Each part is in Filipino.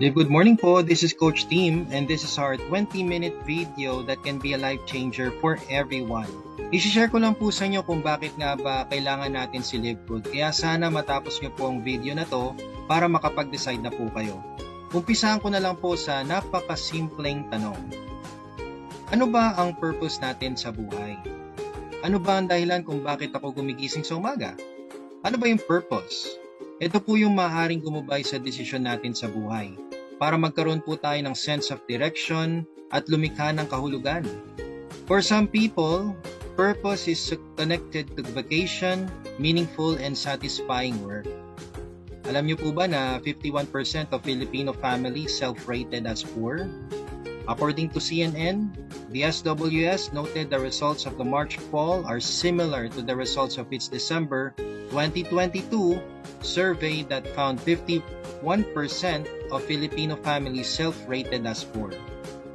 Good morning po. This is Coach Team and this is our 20-minute video that can be a life changer for everyone. I-share ko lang po sa inyo kung bakit nga ba kailangan natin si Live Good. Kaya sana matapos nyo po ang video na to para makapag-decide na po kayo. Umpisahan ko na lang po sa napakasimpleng tanong. Ano ba ang purpose natin sa buhay? Ano ba ang dahilan kung bakit ako gumigising sa umaga? Ano ba yung purpose? Ito po yung maaaring gumabay sa desisyon natin sa buhay para magkaroon po tayo ng sense of direction at lumikha ng kahulugan. For some people, purpose is connected to vacation, meaningful and satisfying work. Alam niyo po ba na 51% of Filipino families self-rated as poor? According to CNN, the SWS noted the results of the March poll are similar to the results of its December 2022 survey that found 51% of Filipino families self-rated as poor.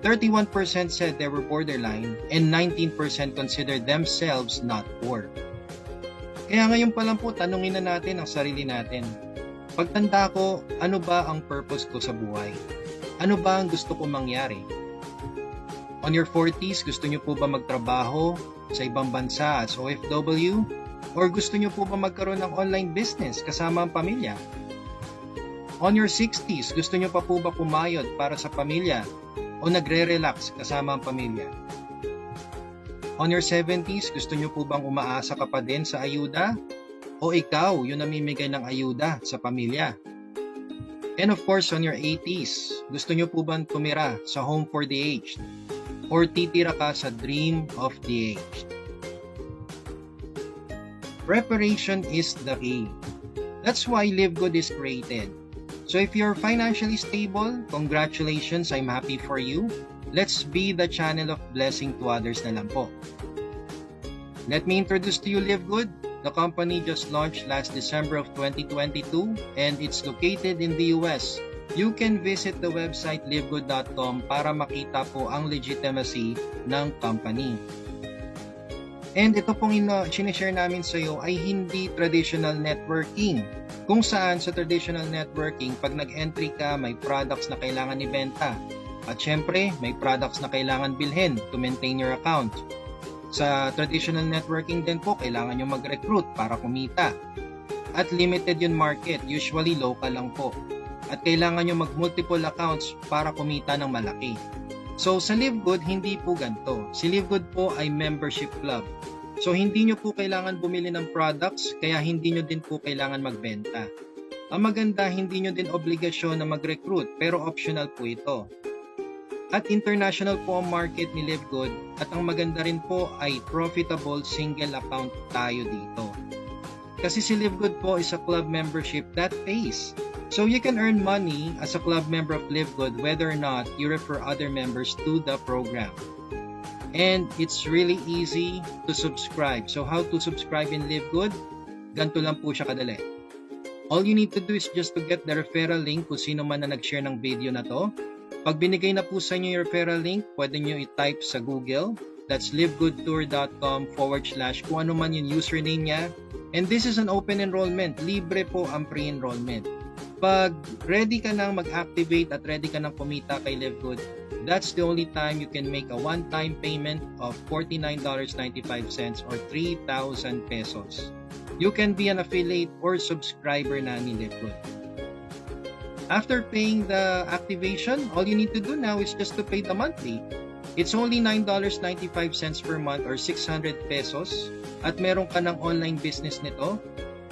31% said they were borderline and 19% considered themselves not poor. Kaya ngayon pa lang po, tanungin na natin ang sarili natin. Pagtanda ko, ano ba ang purpose ko sa buhay? Ano ba ang gusto kong mangyari? On your 40s, gusto nyo po ba magtrabaho sa ibang bansa as OFW? Or gusto nyo po ba magkaroon ng online business kasama ang pamilya? On your 60s, gusto nyo pa po ba kumayod para sa pamilya? O nagre-relax kasama ang pamilya? On your 70s, gusto nyo po bang umaasa ka pa din sa ayuda? O ikaw yung namimigay ng ayuda sa pamilya? And of course, on your 80s, gusto nyo po bang tumira sa home for the aged? Or titira ka sa dream of the aged? Preparation is the key. That's why Live Good is created. So if you're financially stable, congratulations, I'm happy for you. Let's be the channel of blessing to others na lang po. Let me introduce to you Live Good. The company just launched last December of 2022 and it's located in the US. You can visit the website livegood.com para makita po ang legitimacy ng company. And ito pong sinishare namin sa iyo ay hindi traditional networking. Kung saan sa traditional networking, pag nag-entry ka, may products na kailangan ibenta. At syempre, may products na kailangan bilhin to maintain your account. Sa traditional networking din po, kailangan nyo mag-recruit para kumita. At limited yung market, usually local lang po. At kailangan nyo mag-multiple accounts para kumita ng malaki. So sa Live Good, hindi po ganito. Si Live Good po ay membership club. So hindi nyo po kailangan bumili ng products, kaya hindi nyo din po kailangan magbenta. Ang maganda, hindi nyo din obligasyon na mag-recruit, pero optional po ito. At international po ang market ni Live Good at ang maganda rin po ay profitable single account tayo dito. Kasi si Live Good po is a club membership that pays. So you can earn money as a club member of Live Good whether or not you refer other members to the program. And it's really easy to subscribe. So how to subscribe in Live Good? Ganito lang po siya kadali. All you need to do is just to get the referral link kung sino man na nag-share ng video na to. Pag binigay na po sa inyo yung referral link, pwede nyo i-type sa Google. That's livegoodtour.com/ kung ano man yung username niya. And this is an open enrollment. Libre po ang pre-enrollment. Pag ready ka nang mag-activate at ready ka nang kumita kay Live Good, that's the only time you can make a one-time payment of $49.95 or 3,000 pesos. You can be an affiliate or subscriber na ni Live Good. After paying the activation, all you need to do now is just to pay the monthly. It's only $9.95 per month or 600 pesos at meron ka ng online business nito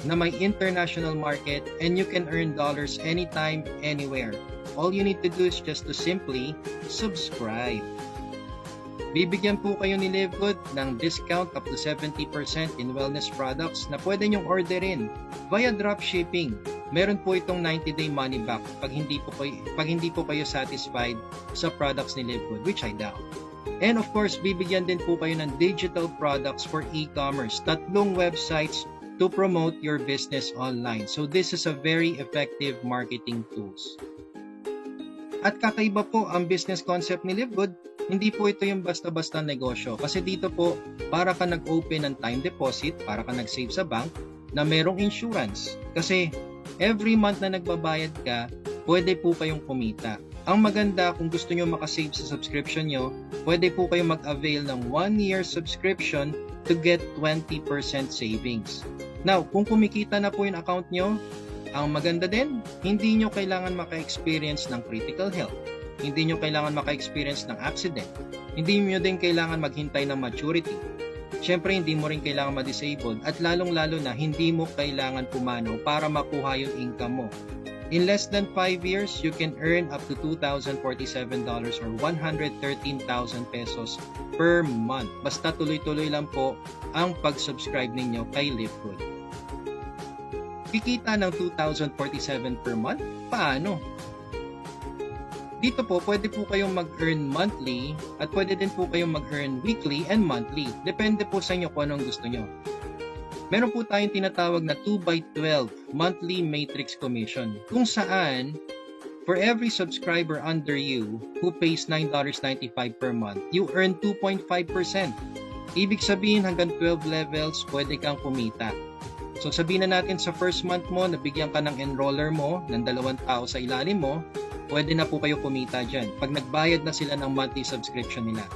na may international market and you can earn dollars anytime, anywhere. All you need to do is just to simply subscribe. Bibigyan po kayo ni Live Good ng discount up to 70% in wellness products na pwede nyong orderin via dropshipping. Meron po itong 90-day money back pag hindi po kayo satisfied sa products ni Live Good, which I doubt. And of course, bibigyan din po kayo ng digital products for e-commerce, 3 websites to promote your business online. So this is a very effective marketing tools. At kakaiba po ang business concept ni Live Good, hindi po ito yung basta-basta negosyo. Kasi dito po, para ka nag-open ng time deposit, para ka nag-save sa bank, na merong insurance. Kasi every month na nagbabayad ka, pwede po kayong kumita. Ang maganda, kung gusto nyo makasave sa subscription nyo, pwede po kayong mag-avail ng 1-year subscription to get 20% savings. Now, kung kumikita na po yung account nyo, ang maganda din, hindi nyo kailangan maka-experience ng critical health. Hindi nyo kailangan maka-experience ng accident. Hindi nyo din kailangan maghintay ng maturity. Siyempre, hindi mo rin kailangan ma-disabled at lalong-lalo na hindi mo kailangan pumanaw para makuha yung income mo. In less than 5 years, you can earn up to $2,047 or 113,000 pesos per month. Basta tuloy-tuloy lang po ang pag-subscribe ninyo kay LiveGood. Kikita ng $2,047 per month? Paano? Dito po, pwede po kayong mag-earn monthly at pwede din po kayong mag-earn weekly and monthly. Depende po sa inyo kung anong gusto nyo. Meron po tayong tinatawag na 2x12 monthly matrix commission kung saan for every subscriber under you who pays $9.95 per month, you earn 2.5%. Ibig sabihin hanggang 12 levels, pwede kang kumita. So sabihin na natin sa first month mo, nabigyan ka ng enroller mo, ng 2 tao sa ilalim mo, pwede na po kayo kumita dyan pag nagbayad na sila ng monthly subscription nila.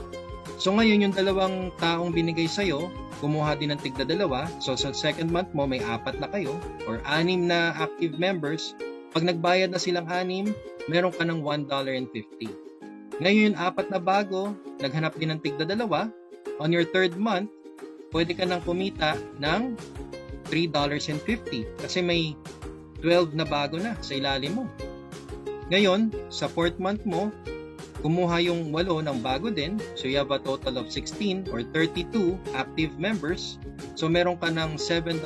So ngayon yung 2 taong binigay sa'yo, kumuha din ng tigda 2. So sa second month mo, may 4 na kayo or 6 na active members. Pag nagbayad na silang 6, meron ka ng $1.50. Ngayon yung 4 na bago, naghanap din ng tigda 2. On your third month, pwede ka nang kumita ng $3.50 kasi may 12 na bago na sa ilalim mo. Ngayon, sa fourth month mo, kumuha yung 8 ng bago din. So you have a total of 16 or 32 active members. So meron ka ng $7.50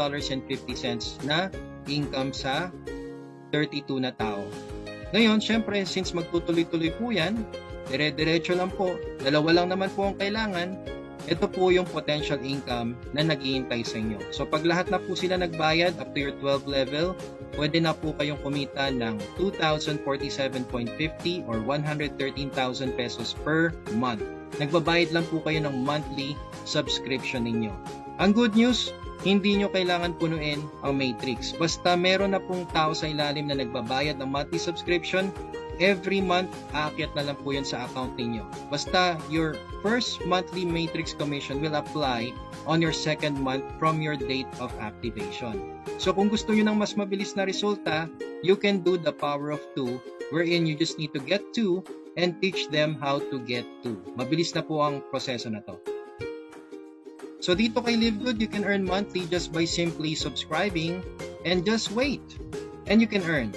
na income sa 32 na tao. Ngayon, syempre, since magtutuloy-tuloy po yan, dire-diretso lang po, 2 lang naman po ang kailangan, ito po yung potential income na nag-iintay sa inyo. So pag lahat na po sila nagbayad up to your 12 level, pwede na po kayong kumita ng 2,047.50 or 113,000 pesos per month. Nagbabayad lang po kayo ng monthly subscription ninyo. Ang good news, hindi nyo kailangan punuin ang matrix. Basta meron na pong tao sa ilalim na nagbabayad ng monthly subscription, every month, aakyat na lang po yun sa account ninyo. Basta your first monthly matrix commission will apply on your second month from your date of activation. So kung gusto nyo ng mas mabilis na resulta, you can do the power of 2 wherein you just need to get 2 and teach them how to get 2. Mabilis na po ang proseso na to. So dito kay LiveGood, you can earn monthly just by simply subscribing and just wait. And you can earn.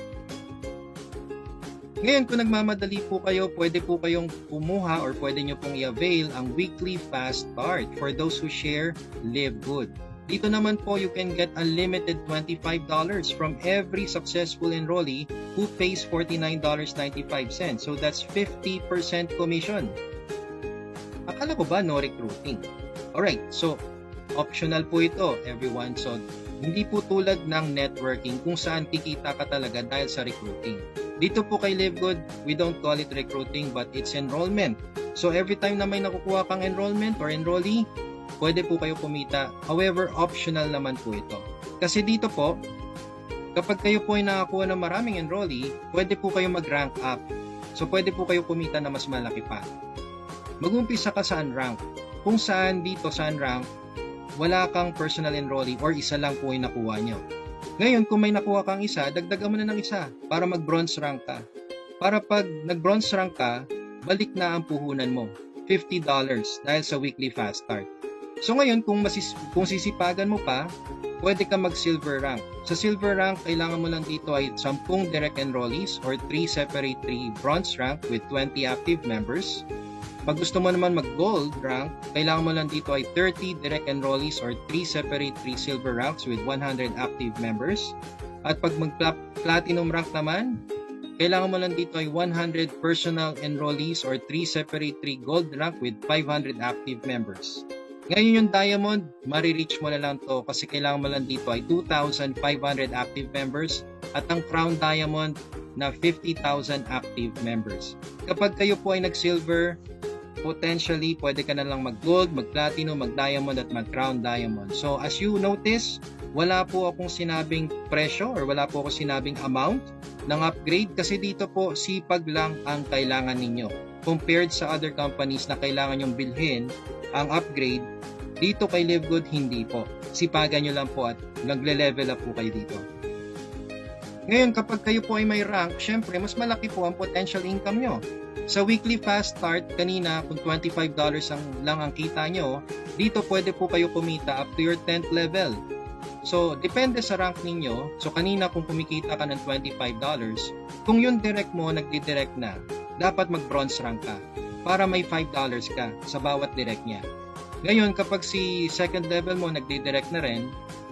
Ngayon, kung nagmamadali po kayo, pwede po kayong kumuha or pwede nyo pong i-avail ang weekly fast start for those who share LiveGood. Dito naman po, you can get unlimited $25 from every successful enrollee who pays $49.95. So that's 50% commission. Akala ko ba no recruiting? Alright, so optional po ito, everyone. So hindi po tulad ng networking kung saan kikita ka talaga dahil sa recruiting. Dito po kay LiveGood, we don't call it recruiting but it's enrollment. So every time na may nakukuha kang enrollment or enrollee, pwede po kayo kumita. However, optional naman po ito. Kasi dito po, kapag kayo po ay nakakuha ng maraming enrollee, pwede po kayo mag-rank up. So pwede po kayo kumita na mas malaki pa. Mag-umpisa ka sa unrank. Kung saan dito sa unrank, wala kang personal enrollee or isa lang po yung nakuha nyo. Ngayon, kung may nakuha kang isa, dagdagan mo na ng isa para mag-bronze rank ka. Para pag nag-bronze rank ka, balik na ang puhunan mo. $50 dahil sa weekly fast start. So ngayon, kung sisipagan mo pa, pwede ka mag-silver rank. Sa silver rank, kailangan mo lang dito ay 10 direct enrollees or 3 separate 3 bronze rank with 20 active members. Pag gusto mo naman mag-gold rank, kailangan mo lang dito ay 30 direct enrollees or 3 separate 3 silver ranks with 100 active members. At pag mag-platinum rank naman, kailangan mo lang dito ay 100 personal enrollees or 3 separate 3 gold rank with 500 active members. Ngayon yung diamond, marireach mo na lang to kasi kailangan mo lang dito ay 2,500 active members at ang crown diamond na 50,000 active members. Kapag kayo po ay nag-silver, potentially pwede ka na lang mag-gold, mag-platinum, mag-diamond at mag-crown diamond. So as you notice, wala po akong sinabing presyo or wala po akong sinabing amount ng upgrade kasi dito po sipag lang ang kailangan ninyo. Compared sa other companies na kailangan yung bilhin ang upgrade, dito kay Live Good hindi po. Sipagan nyo lang po at nagle-level up po kayo dito. Ngayon, kapag kayo po ay may rank, syempre mas malaki po ang potential income nyo. Sa weekly fast start, kanina kung $25 lang ang kita nyo, dito pwede po kayo kumita up to your 10th level. So, depende sa rank ninyo. So, kanina kung kumikita ka ng $25, kung yung direct mo nagdi-direct na, dapat mag-bronze rank ka para may $5 ka sa bawat direct niya. Ngayon, kapag si second level mo nagdi-direct na rin,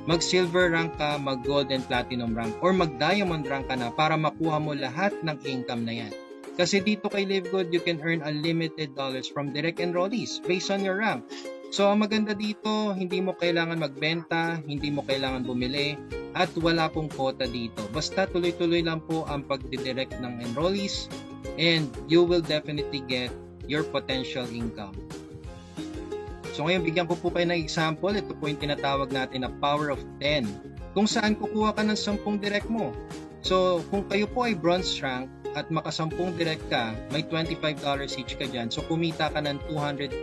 mag-silver rank ka, mag-gold and platinum rank, or mag-diamond rank ka na para makuha mo lahat ng income na yan. Kasi dito kay Live Good, you can earn unlimited dollars from direct enrollees based on your rank. So, ang maganda dito, hindi mo kailangan magbenta, hindi mo kailangan bumili, at wala pong quota dito. Basta tuloy-tuloy lang po ang pagdidirect ng enrollees, and you will definitely get your potential income. So ngayon, bigyan ko po kayo ng example. Ito po yung tinatawag natin na power of 10. Kung saan kukuha ka ng 10 direct mo. So kung kayo po ay bronze rank at maka-10 direct ka, may $25 each ka dyan. So kumita ka ng $250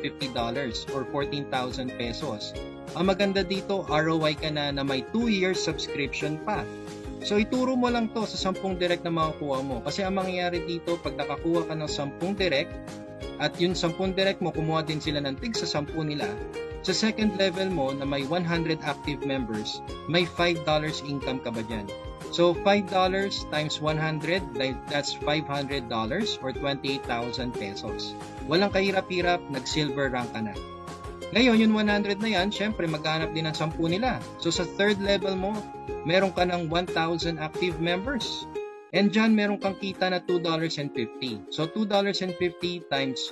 or 14,000 pesos. Ang maganda dito, ROI ka na may 2 years subscription pa. So ituro mo lang to sa 10 direct na makukuha mo. Kasi ang mangyayari dito, pag nakakuha ka ng 10 direct, at yung 10 direct mo, kumuha din sila ng tig sa 10 nila. Sa second level mo na may 100 active members, may $5 income ka ba dyan? So $5 times 100, that's $500 or 28,000 pesos. Walang kahirap-hirap, nag-silver rank ka na. Ngayon, yung 100 na yan, syempre maghanap din ng 10 nila. So sa third level mo, meron ka ng 1,000 active members. And dyan, meron kang kita na $2.50. So, $2.50 times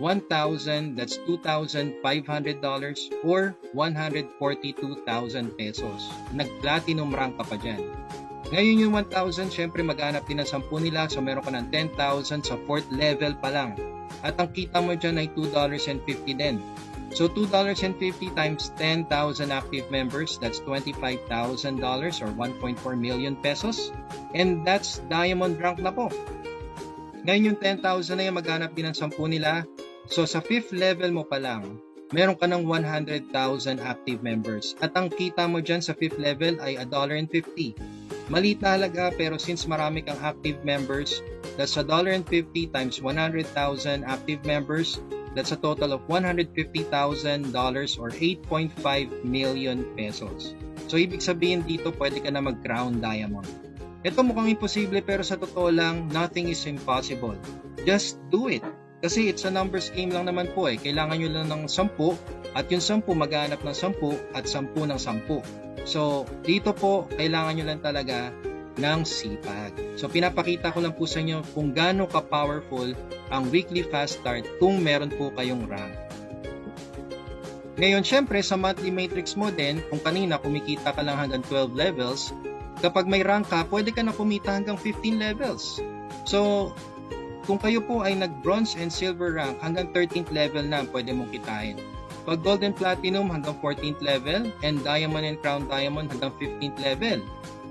1,000, that's $2,500 or 142,000 pesos. Nag-platinum rank ka pa dyan. Ngayon yung 1,000, syempre maghanap din ng 10 nila. So, meron ka ng 10,000 sa 4th level pa lang. At ang kita mo dyan ay $2.50 din. So, $2.50 times 10,000 active members, that's $25,000 or 1.4 million pesos. And that's diamond rank na po. Ngayon yung 10,000 na yan, maghanap din ng 10 nila. So, sa 5th level mo pa lang, meron ka ng 100,000 active members. At ang kita mo dyan sa 5th level ay $1.50. Maliit na halaga, pero since marami kang active members, that's $1.50 times 100,000 active members. That's a total of $150,000 or 8.5 million pesos. So, ibig sabihin dito, pwede ka na mag-crown diamond. Ito mukhang imposible pero sa totoo lang, nothing is impossible. Just do it. Kasi it's a numbers game lang naman po eh. Kailangan nyo lang ng 10 at yung 10 maghanap ng 10 at 10 ng 10. So, dito po, kailangan nyo lang talaga ng sipag. So, pinapakita ko lang po sa inyo kung gaano ka-powerful ang weekly fast start kung meron po kayong rank. Ngayon, syempre, sa monthly matrix mo din, kung kanina kumikita ka lang hanggang 12 levels, kapag may rank ka, pwede ka na kumita hanggang 15 levels. So, kung kayo po ay nag-bronze and silver rank, hanggang 13th level na pwede mong kitain. Pag gold and platinum, hanggang 14th level, and diamond and crown diamond, hanggang 15th level.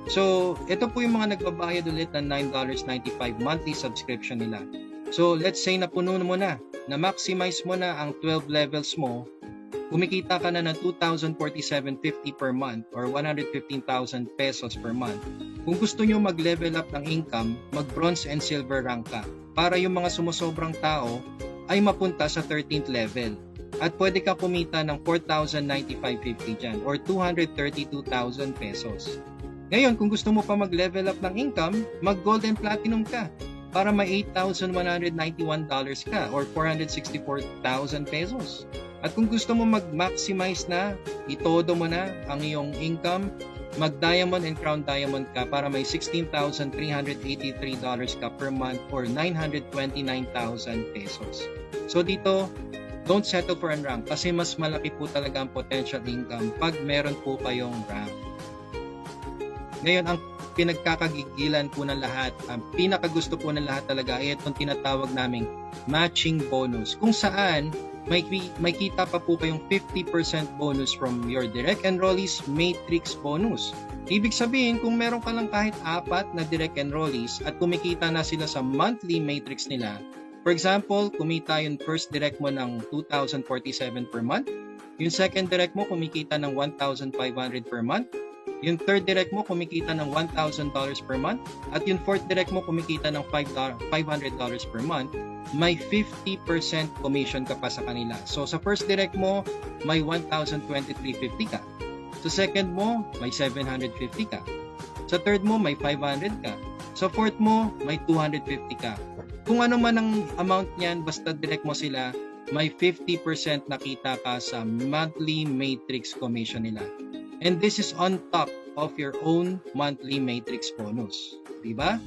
So, ito po yung mga nagbabayad ulit ng $9.95 monthly subscription nila. So, let's say napuno mo na-maximize mo na ang 12 levels mo, kumikita ka na ng $2,047.50 per month or 115,000 pesos per month. Kung gusto nyo mag-level up ng income, mag-bronze and silver rank ka para yung mga sumusobrang tao ay mapunta sa 13th level. At pwede ka kumita ng $4,095.50 dyan or 232,000 pesos. Ngayon, kung gusto mo pa mag-level up ng income, mag-gold and platinum ka para may $8,191 ka or 464,000 pesos. At kung gusto mo mag-maximize na, itodo mo na ang iyong income, mag-diamond and crown diamond ka para may $16,383 ka per month or 929,000 pesos. So dito, don't settle for a rank kasi mas malaki po talaga ang potential income pag meron po kayong rank. Ngayon, ang pinagkakagigilan po ng lahat, ang pinakagusto po ng lahat talaga ay itong tinatawag naming matching bonus, kung saan may kita pa po kayong 50% bonus from your direct enrollees matrix bonus. Ibig sabihin, kung meron ka lang kahit 4 na direct enrollees at kumikita na sila sa monthly matrix nila, for example, kumita yung first direct mo ng 2,047 per month, yung second direct mo kumikita ng 1,500 per month, yung third direct mo kumikita ng $1,000 per month, at yung fourth direct mo kumikita ng $500 per month, may 50% commission ka pa sa kanila. So sa first direct mo, may 1,023.50 ka. Sa second mo, may 750 ka. Sa third mo, may 500 ka. Sa fourth mo, may 250 ka. Kung ano man ang amount niyan, basta direct mo sila, may 50% nakita ka sa monthly matrix commission nila. And this is on top of your own monthly matrix bonus. Diba?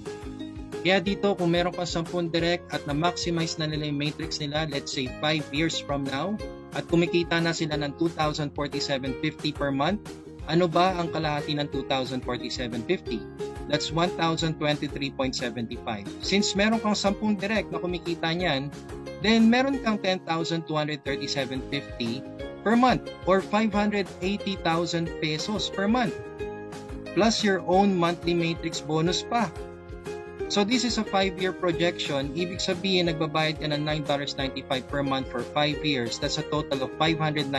Kaya dito, kung meron ka 10 direct at na-maximize na nila yung matrix nila, let's say 5 years from now, at kumikita na sila ng 2,047.50 per month, ano ba ang kalahati ng 2,047.50? That's 1,023.75. Since meron kang 10 direct na kumikita niyan, then meron kang 10,237.50 per month or 580,000 pesos per month. Plus your own monthly matrix bonus pa. So this is a 5-year projection. Ibig sabihin, nagbabayad ka ng $9.95 per month for 5 years. That's a total of $597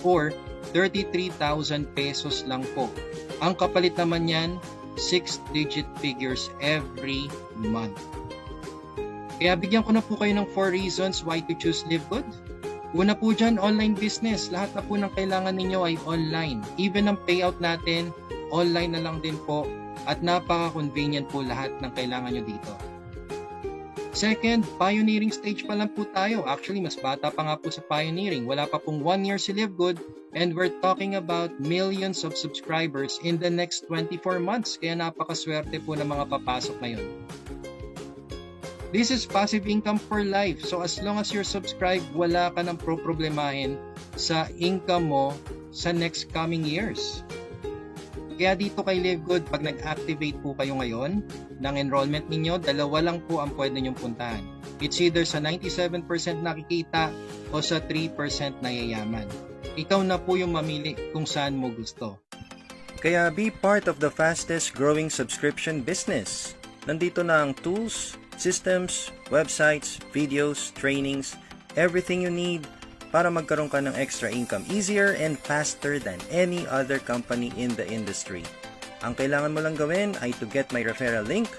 or 33,000 pesos lang po. Ang kapalit naman yan, 6-digit figures every month. Kaya bigyan ko na po kayo ng 4 reasons why to choose LiveGood. Una po dyan, online business. Lahat na po ng kailangan ninyo ay online. Even ang payout natin, online na lang din po. At napaka-convenient po lahat ng kailangan nyo dito. Second, pioneering stage pa lang po tayo. Actually, mas bata pa nga po sa pioneering. Wala pa pong 1 year si LiveGood. And we're talking about millions of subscribers in the next 24 months. Kaya napakaswerte po ng mga papasok ngayon. This is passive income for life. So as long as you're subscribed, wala ka nang problemahin sa income mo sa next coming years. Kaya dito kay LiveGood, pag nag-activate po kayo ngayon ng enrollment ninyo, 2 lang po ang pwede nyong puntahan. It's either sa 97% nakikita o sa 3% na yayaman. Ikaw na po yung mamili kung saan mo gusto. Kaya be part of the fastest growing subscription business. Nandito na ang tools, systems, websites, videos, trainings, everything you need para magkaroon ka ng extra income easier and faster than any other company in the industry. Ang kailangan mo lang gawin ay to get my referral link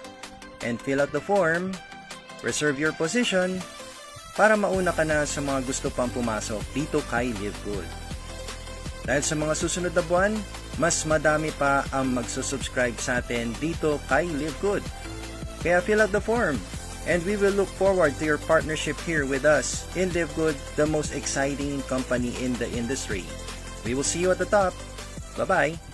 and fill out the form, reserve your position, para mauna ka na sa mga gusto pang pumasok dito kay LiveGood. Dahil sa mga susunod na buwan, mas madami pa ang magsusubscribe sa atin dito kay LiveGood. Kaya fill out the form, and we will look forward to your partnership here with us in LiveGood, the most exciting company in the industry. We will see you at the top. Bye-bye!